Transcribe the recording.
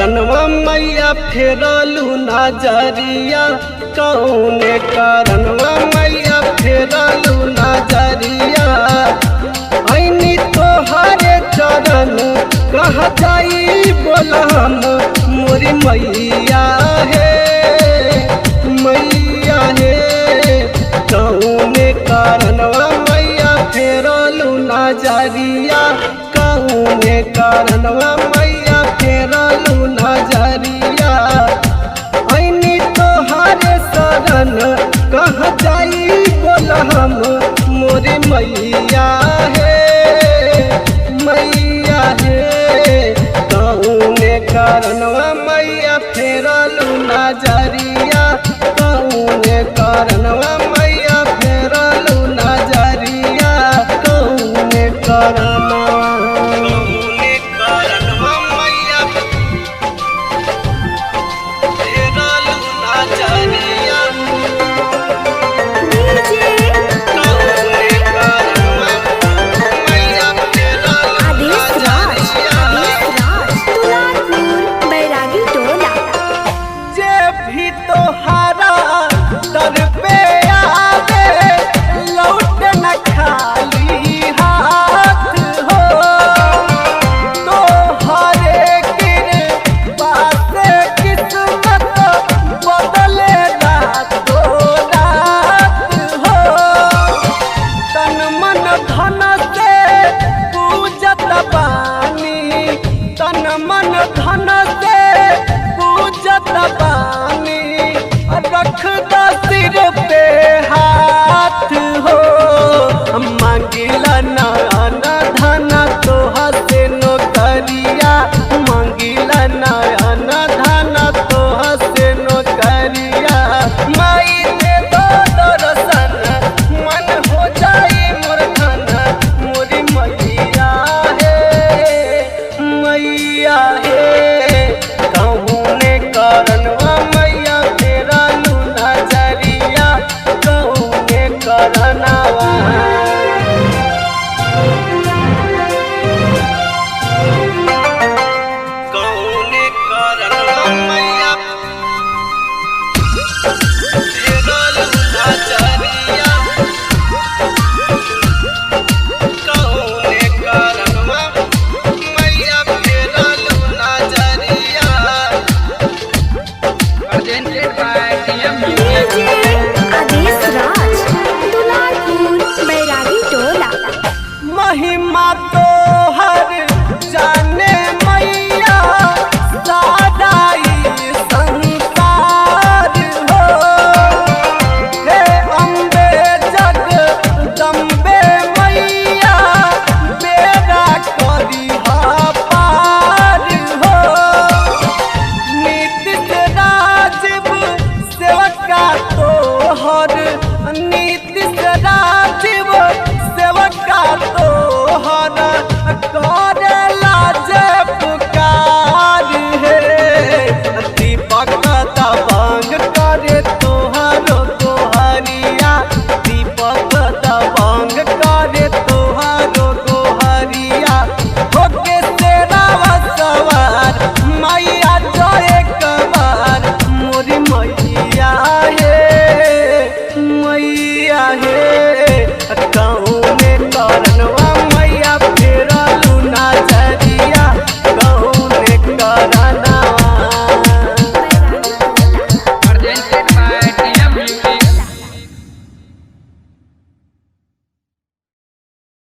कारणवा मैया फेरलू नजरिया, कौने कारणवा मैया फेरलू नजरिया। ऐनी तोहरे चरण कह जाई बोलम मोरी मैया हे, मैया हे। कौने कारणवा मैया फेरलू नजरिया, कौने कारणवा मैया फेरलू नजरिया। ऐनी तोहरे शरण कह जाई बोलम मोरी मैया हे, मैया हे। कौने कारणवा मैया फेरलू नजरिया, कौने कारणवा मैया फेरलू नजरिया। कौने कारणवा मैया फेरलू नजरिया, रख दा सिर पे हाथ हो। मांगिला ना धन तोहा से नौकरिया, मांगिला ना धन तोहा से नौकरिया। माई दे दो दर्शन मन हो जाई मोर धन मोरी मैया हे, मैया हे। कौने कारणवा मैया फेरलू नजरिया, कौने कारणवा। कौने कारणवा मैया फेरलू नजरिया, कौने कारणवा मैया फेरलू नजरिया। Presented by TM महिमा तोहर जाने मैया सारा ई संसार हो। हे अम्बे जगदम्बे मैया बेड़ा करिहा पार हो। नीतीश राजीव सेवका तोहर, नीतीश राजीव सेवका तोहर करेला जे पुकार हे। दीपक दबंग करे तोहरो गोहरिया, दीपक दबंग करे तोहरो गोहरिया। होके तेरा सवार मैया जो एक बार मोरी मैया हे, मैया हे।